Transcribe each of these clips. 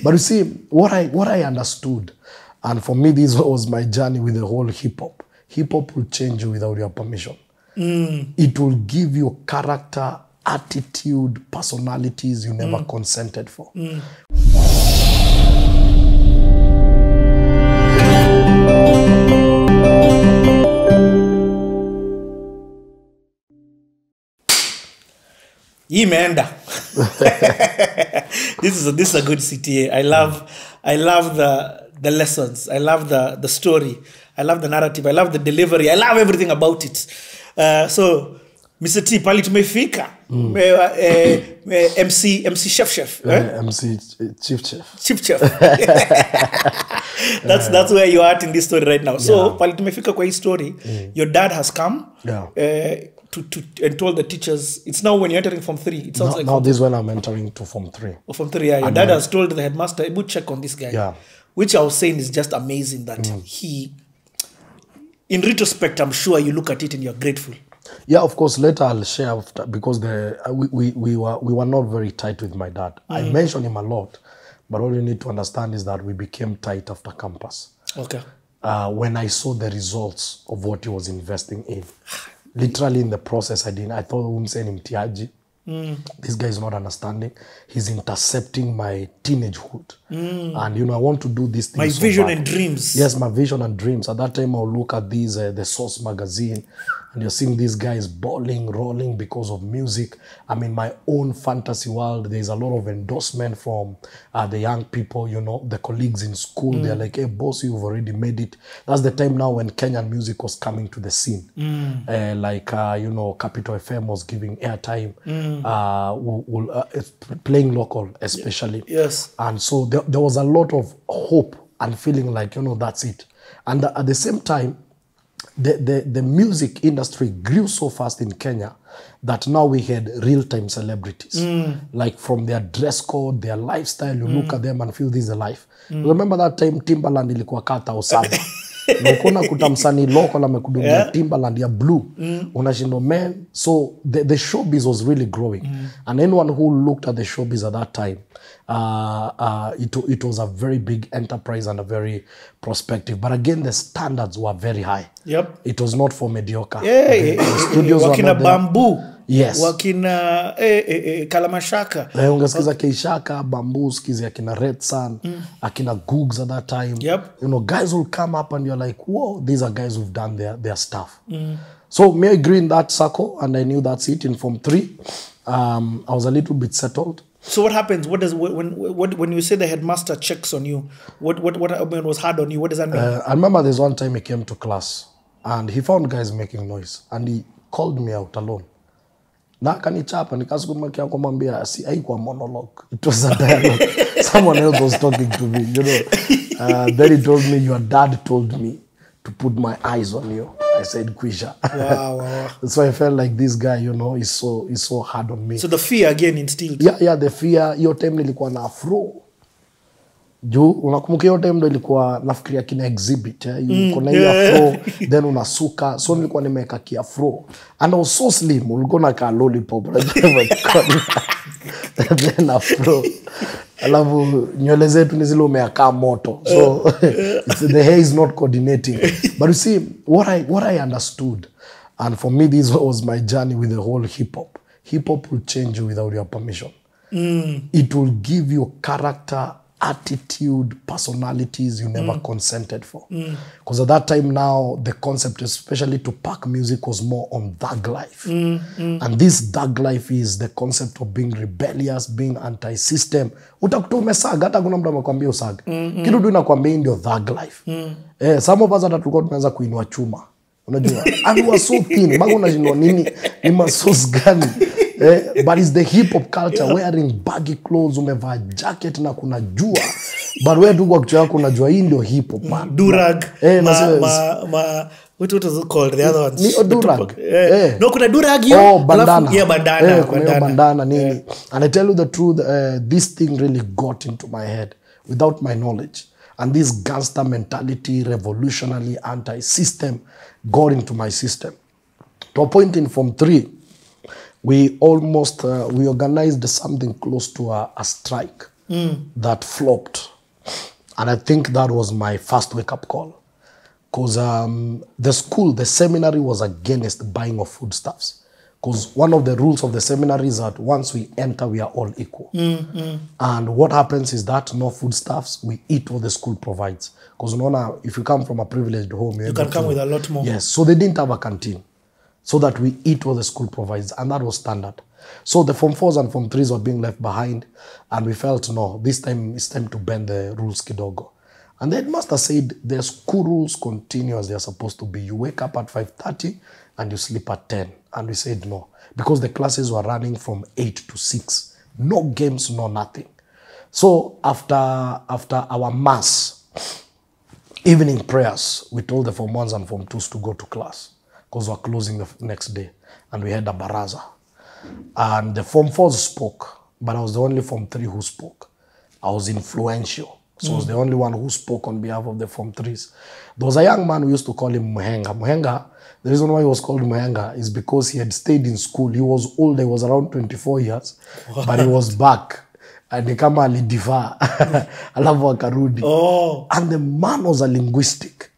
But you see, what I understood, and for me, this was my journey with the whole hip-hop. Hip-hop will change you without your permission. It will give you character, attitude, personalities you never consented for. Imeenda. This is a good CTA. I love the lessons. I love the story. I love the narrative. I love the delivery. I love everything about it. So Mr. T, pali tumefika. MC chef. MC chief chef. That's where you are at in this story right now. So pali tumefika kwa hii story. Your dad has come. And told the teachers, it's now when you're entering Form 3. It sounds like now this is when I'm entering to Form 3. Oh, Form 3, yeah. Your dad has told the headmaster, I would check on this guy. Yeah. Which I was saying is just amazing that he, in retrospect, I'm sure you look at it and you're grateful. Yeah, of course. Later I'll share after, because we were not very tight with my dad. I mentioned him a lot, but all you need to understand is that we became tight after campus. Okay. When I saw the results of what he was investing in. Literally in the process, I thought I'm saying mtiaji. This guy is not understanding. He's intercepting my teenagehood. And, I want to do this thing. My vision and dreams. Yes, my vision and dreams. At that time, I'll look at these, the Source magazine, and you're seeing these guys balling, rolling because of music. I'm in my own fantasy world. There's a lot of endorsement from the young people, the colleagues in school. They're like, hey, boss, you've already made it. That's the time now when Kenyan music was coming to the scene. Capital FM was giving airtime, playing local especially. Yes. And so there was a lot of hope and feeling like, that's it. And at the same time, the music industry grew so fast in Kenya that now we had real-time celebrities. Like from their dress code, their lifestyle, you look at them and feel this is a life. Remember that time Timbaland ilikuwa kata osaba. Ukona kutamsani local amekudumia Timbaland ya blue. Unashindo man. So the showbiz was really growing. And anyone who looked at the showbiz at that time, it was a very big enterprise and a very prospective. But again, the standards were very high. Yep. It was not for mediocre. The studios were not Bamboo. Yes. Wakina Kalamashaka. Ungesikiza Keishaka, Bamboo, skizi akina Red Sun, akina Googs at that time. Yep. Guys will come up and you're like, whoa, these are guys who've done their stuff. So me, I grew in that circle and I knew that's it in Form 3. I was a little bit settled. So what happens? When you say the headmaster checks on you? What was hard on you? What does that mean? I remember there's one time he came to class and he found guys making noise and he called me out alone. Na kanichapa nikasukumakia kumwambia si haikuwa monologue. It was a dialogue. Someone else was talking to me, Then he told me, your dad told me to put my eyes on you. I said, Kwisha. Wow. So I felt like this guy, is so hard on me. So the fear again instilled. Yeah, the fear. Hiyo time nilikuwa na afro. Juu, unakumbuka hiyo time ndo ilikuwa nafikiria kina exhibit. Kuna hiyo afro, then unasuka. So nilikuwa nimeka kiafro. And I was so slim. Ulikuwa na ka lollipop. Then afro. Alafu nywele zetu ni zile umeaka moto. So the hair is not coordinating. But you see, what I understood, and for me this was my journey with the whole hip-hop. Hip-hop will change you without your permission. It will give you character, attitude, personalities you never consented for. Because at that time now, the concept, especially to pack music, was more on thug life. And this thug life is the concept of being rebellious, being anti-system. Utakuta umesaga, hata kuna mtu amekwambia usaga. Kitu tu inakwambia ndio thug life. Some of us hata tulikuwa tumeanza kuinua chuma. Unajua, and we were so thin. Mago unajua nini? Ni masos gani? But it's the hip-hop culture, wearing baggy clothes, umevaa jacket na kuna jua. But wewe tu kwa kichwa yako unajua hii ndio hip-hop. Durag. What was it called? The other ones. Ni durag. No, kuna durag yo. Oh, bandana. Yeah, bandana. Bandana nini. And I tell you the truth, this thing really got into my head without my knowledge. And this gangster mentality, revolutionary, anti-system, got into my system. To a point in Form 3, we almost, we organized something close to a strike. that flopped. And I think that was my first wake-up call. Because the seminary was against buying of foodstuffs. Because one of the rules of the seminary is that once we enter, we are all equal. And what happens is that no foodstuffs, we eat what the school provides. Because if you come from a privileged home, you can come with a lot more. Yes, so they didn't have a canteen. So that we eat what the school provides. And that was standard. So the Form 4s and Form 3s were being left behind. And we felt, no, this time it's time to bend the rules kidogo. And the headmaster said, the school rules continue as they are supposed to be. You wake up at 5:30 and you sleep at 10. And we said no. Because the classes were running from 8 to 6. No games, no nothing. So after our mass, evening prayers, we told the Form 1s and Form 2s to go to class. Because we were closing the next day. And we had a baraza. And the Form 4s spoke. But I was the only Form 3 who spoke. I was influential. So I was the only one who spoke on behalf of the Form 3s. There was a young man we used to call him Muhenga. Muhenga, the reason why he was called Muhenga is because he had stayed in school. He was old. He was around 24 years. What? But he was back. And he kama alidiva. Alafu akarudi. Oh. And the man was a linguistic.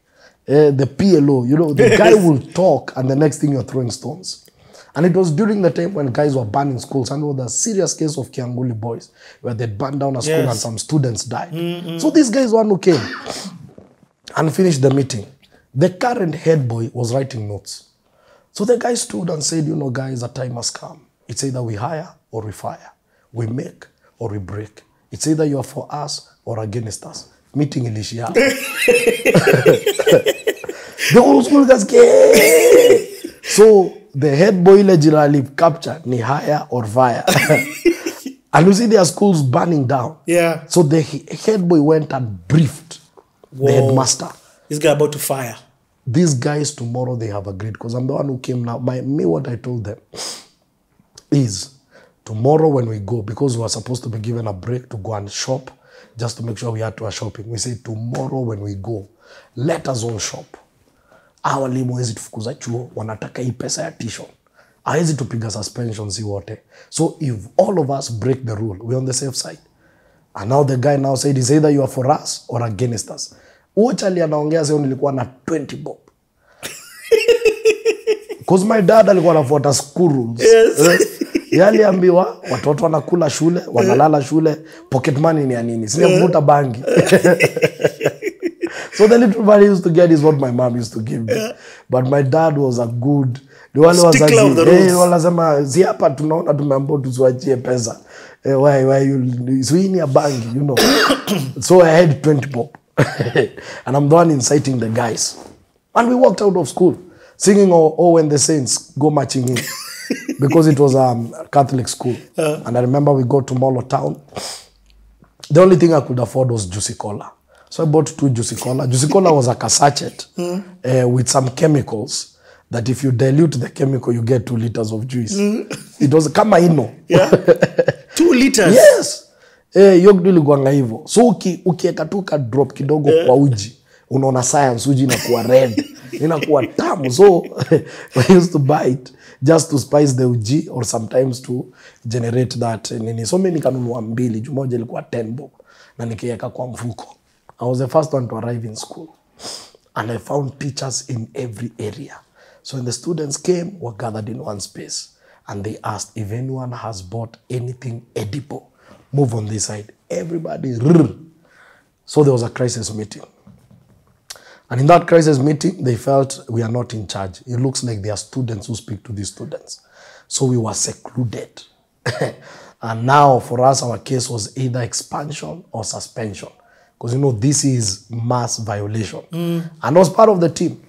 The PLO, the guy will talk and the next thing you're throwing stones. And it was during the time when guys were burning schools, and it was a serious case of Kianguli boys where they burned down a school and some students died. So this guy is one who came and finished the meeting. The current head boy was writing notes. So the guy stood and said, guys, a time has come. It's either we hire or we fire. We make or we break. It's either you are for us or against us. Meeting ilishia. The whole school got scared. So the head boy legally captured ni hire or fire. And you see their schools burning down. Yeah. So the head boy went and briefed the headmaster. This guy about to fire. These guys tomorrow they have agreed. Because I'm the one who came now. What I told them is tomorrow when we go, because we were supposed to be given a break to go and shop, just to make sure we had to a shopping. We say tomorrow when we go, let us all shop. Walimu hawezi tufukuza chuo, wanataka hii pesa ya tuition. Hawezi tupiga suspension si wote. So if all of us break the rule, we're on the safe side. And now the guy now said, it's either you are for us or against us. Uchali anaongea sio nilikuwa na 20 bob. Because my dad alikuwa anafuata school rules. Yes. Yali ambiwa, watoto wanakula shule, wanalala shule, pocket money ni ya nini. Sina kuvuta bangi. So the little money I used to get is what my mom used to give me. Yeah. But my dad was a good... Stickler of the rules. Wanasema, si hapa tunaona tumeambiwa tusiwachie pesa. Why you... Swini ya bangi, So I had 20 bob. And I'm the one inciting the guys. And we walked out of school. Singing Oh When the Saints Go Marching In. Because it was a Catholic school. And I remember we got to Molo Town. The only thing I could afford was Juicy Cola. So I bought 2 Juicy Cola. Juicy Cola was like a sachet with some chemicals that if you dilute the chemical, you get 2 liters of juice. It was kama ino. Yeah. 2 liters? Yes. Yogdu ilikuanga hivyo. So ukieka tu ka drop kidogo kwa uji, unaona science uji inakuwa red. Inakuwa tamu. So I used to buy it just to spice the uji or sometimes to generate that. So mimi nikanunua 2. Jumoja ilikuwa 10 bob. Na nikieka kwa mfuko. I was the first one to arrive in school. And I found teachers in every area. So when the students came, were gathered in one space. And they asked if anyone has bought anything edible. Move on this side. Everybody. So there was a crisis meeting. And in that crisis meeting, they felt we are not in charge. It looks like there are students who speak to these students. So we were secluded. And now for us, our case was either expansion or suspension. Because, this is mass violation. And I was part of the team.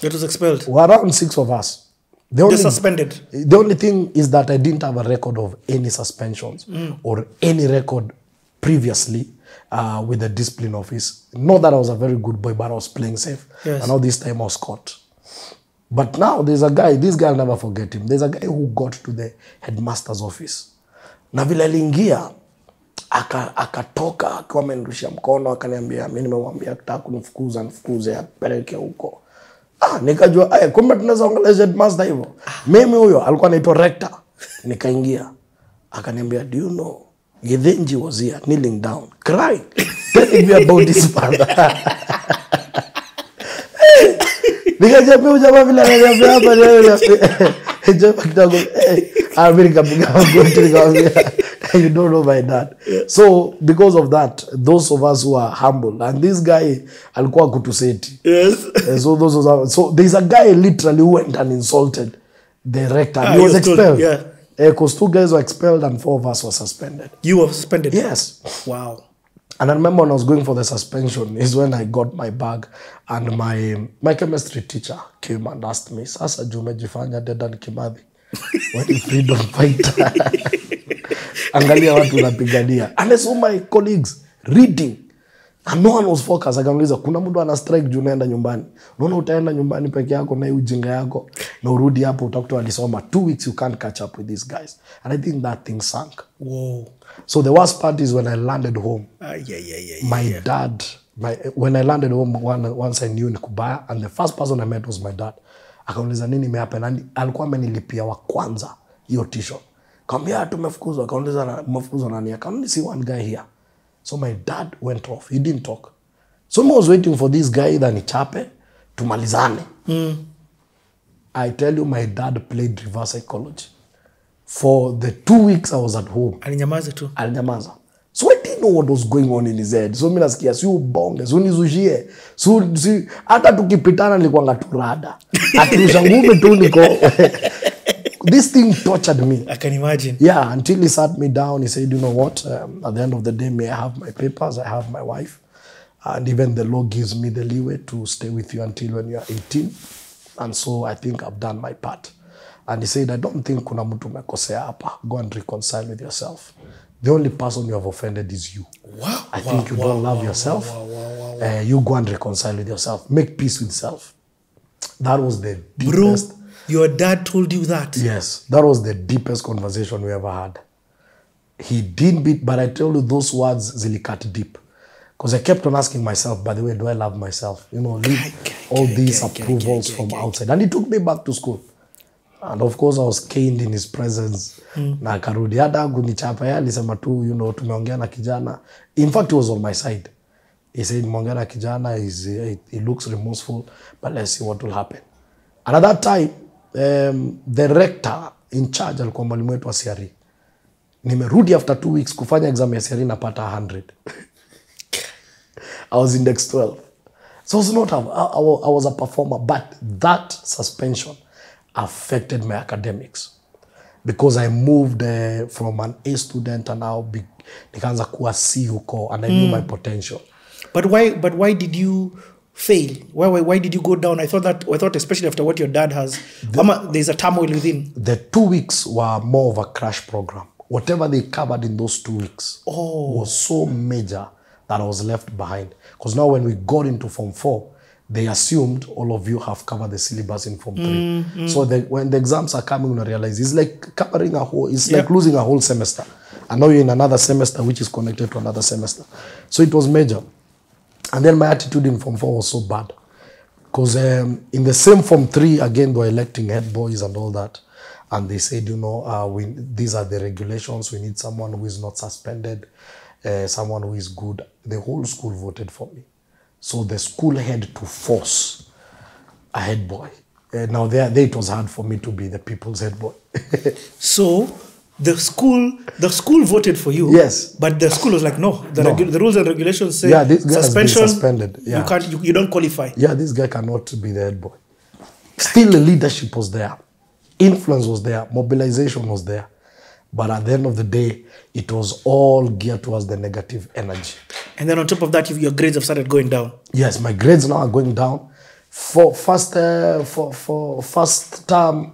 It was expelled. We're around 6 of us. They're suspended. The only thing is that I didn't have a record of any suspensions or any record previously with the discipline office. Not that I was a very good boy, but I was playing safe. Yes. And now this time I was caught. But now there's a guy, this guy I'll never forget him. There's a guy who got to the headmaster's office. Na vile aliingia, akatoka akiwa amenirushia mkono akaniambia mimi nimemwambia nataka kunifukuza nifukuze apeleke huko. Nikajua kumbe tunaweza ongelea headmaster hivyo. Mimi huyo alikuwa anaitwa rector. Nikaingia akaniambia do you know Githinji was here, kneeling down, crying, telling me about his father. Nikajambia ujamaa vile ananiambia hapa leo. Jamaa kidogo America nikamwambia you don't know my dad. So because of that, those of us who are humble, and this guy alikuwa kutuseti. Yes. So there's a guy literally who went and insulted the rector. He was expelled. Yeah. Because 2 guys were expelled and 4 of us were suspended. You were suspended? Yes. Wow. And I remember when I was going for the suspension is when I got my bag, and my chemistry teacher came and asked me, "Sasa jumejifanya Dedan Kimathi, when you freedom fighter." Angalia watu napigania. And I saw my colleagues reading. And no one was focused. Akaniuliza, kuna mtu ana strike juu naenda nyumbani. Unaona utaenda nyumbani peke yako na ujinga yako na urudi hapo utakuta alisoma 2 weeks you can't catch up with these guys. And I think that thing sank. Whoa. So the worst part is when I landed home. My dad, when I landed home once I knew ni kubaya, and the first person I met was my dad. Akaniuliza nini imehappen, and alikuwa amenilipia wa kwanza hiyo t-shirt. Kaambia tumefukuzwa, akaniuliza mfukuzwa nani? Akaniuliza see one guy here. So my dad went off. He didn't talk. So I was waiting for this guy that nichape tumalizane. I tell you, my dad played reverse psychology. For the 2 weeks I was at home. Alinyamaza tu. Alinyamaza. So I didn't know what was going on in his head. So mimi nasikia si ubonge, so nizushie. So hata tukipitana nilikuwa ngaturada. Atirusha ngumi tu niko. This thing tortured me. I can imagine. Yeah, until he sat me down, he said, you know what, at the end of the day, may I have my papers, I have my wife, and even the law gives me the leeway to stay with you until when you are 18. And so I think I've done my part. And he said, I don't think kuna mtu umekosea hapa. Go and reconcile with yourself. The only person you have offended is you. Wow. I think you don't love yourself. You go and reconcile with yourself. Make peace with self. That was the deepest. Bro, your dad told you that? Yes, that was the deepest conversation we ever had. He didn't beat, but I tell you, those words zilikat deep. Because I kept on asking myself, by the way, do I love myself? You know, leave all these approvals from outside. And he took me back to school. And of course, I was caned in his presence. Na akarudi hata kunichapa yeye alisema tu, you know, tumeongea na kijana. In fact, he was on my side. He said, "Tumeongea na kijana, he looks remorseful, but let's see what will happen." And at that time, the rector in charge alikuwa mwalimu wetu wa CRE. Nimerudi after 2 weeks kufanya exam ya CRE napata 100. I was index 12. So I was a performer, but that suspension affected my academics because I moved from an A student and now nikaanza kuwa C huko, and I knew my potential. But why did you fail? Why did you go down? I thought especially after what your dad has, there's a turmoil within. The 2 weeks were more of a crash program. Whatever they covered in those 2 weeks was so major that I was left behind. Because now when we got into Form 4, they assumed all of you have covered the syllabus in Form 3. So when the exams are coming, you realize it's like covering like losing a whole semester. And now you're in another semester which is connected to another semester. So it was major. And then my attitude in Form 4 was so bad. Because in the same Form 3, again, they were electing head boys and all that. And they said, you know, these are the regulations. We need someone who is not suspended, someone who is good. The whole school voted for me. So the school had to force a head boy. Now there it was hard for me to be the people's head boy. So the school voted for you. Yes. But the school was like, no. The rules and regulations say this guy suspension, has been suspended. Yeah. You don't qualify. Yeah, this guy cannot be the head boy. Still the leadership was there. Influence was there. Mobilization was there. But at the end of the day, it was all geared towards the negative energy. And then on top of that, your grades have started going down. Yes, my grades now are going down. For first term,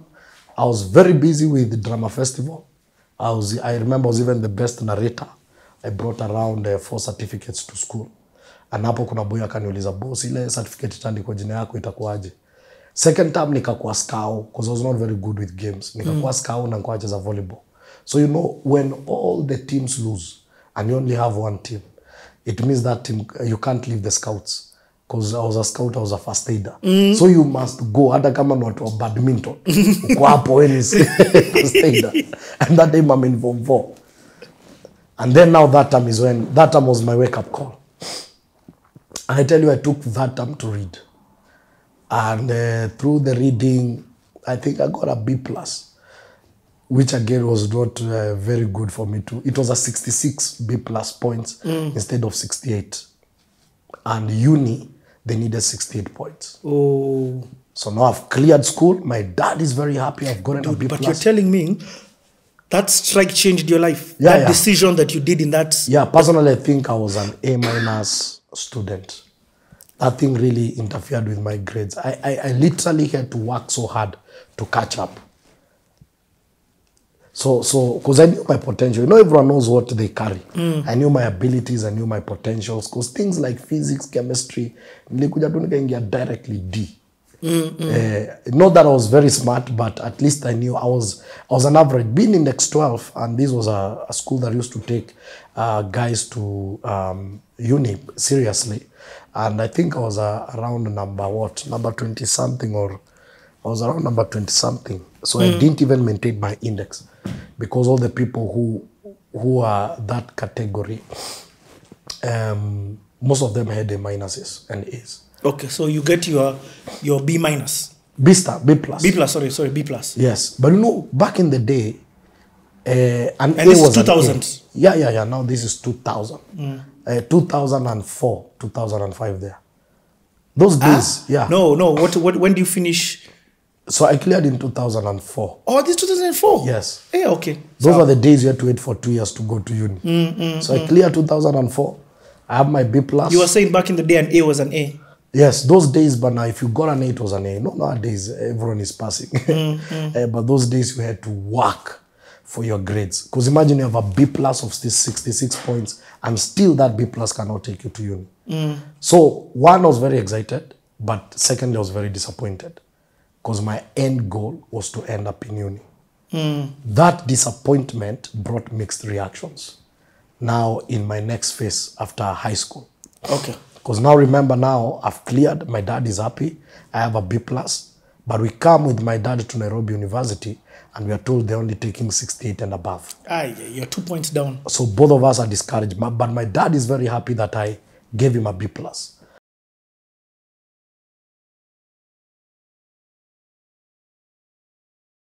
I was very busy with the drama festival. I remember I was even the best narrator. I brought around 4 certificates to school. And hapo kuna boy akaniuliza, boss, ile certificate itaandikwa jina yako itakuwaje? Second term nikakuwa scout because I was not very good with games. Nikakuwa scout na nikawa cheza volleyball. So you know, when all the teams lose and you only have one team, it means that team, you can't leave the scouts. Because I was a scout, I was a first aider. So you must go. Hata kama ni watu wa badminton. Uko hapo wewe ni first aider. And that time I'm in Form 4. And then now that time was my wake-up call. And I tell you, I took that time to read. And through the reading, I think I got a B+, which again was not very good for me too. It was a 66 B+ points instead of 68. And uni, they needed 68 points. Oh. So now I've cleared school. My dad is very happy. I've gotten a B+. But you're telling me that strike changed your life? Yeah, that decision that you did in that... Yeah, personally, I think I was an A- student. That thing really interfered with my grades. I literally had to work so hard to catch up. So, because I knew my potential. You know, everyone knows what they carry. I knew my abilities, I knew my potentials. Because things like physics, chemistry, nilikuja tu nikaingia directly D. Not that I was very smart, but at least I knew I was an average. Being in X12, and this was a school that used to take guys to uni seriously. And I think I was around number 20-something, or I was around number 20-something. So I didn't even maintain my index, because all the people who are that category, most of them had A- and A's. Okay, so you get your B-. B+. Sorry, B+. Yes, but you know, back in the day, and this is 2000. Yeah. Now this is 2000. 2004, 2005 there. Those days, yeah. No. What? When do you finish? So I cleared in 2004. Oh, this 2004? Yes. Yeah, okay. Those were the days you had to wait for 2 years to go to uni. So I cleared 2004. I have my B+. You were saying back in the day an A was an A. Yes, those days, but now if you got an A, it was an A. No, nowadays, everyone is passing. But those days, you had to work for your grades. Because imagine you have a B+ of 66 points, and still that B+ cannot take you to uni. So, one, I was very excited, but secondly, I was very disappointed. Because my end goal was to end up in uni. That disappointment brought mixed reactions. Now, in my next phase after high school. Okay. Because now, remember, now I've cleared, my dad is happy, I have a B+, but we come with my dad to Nairobi University, and we are told they're only taking 68 and above. You're 2 points down. So both of us are discouraged, but my dad is very happy that I gave him a B+.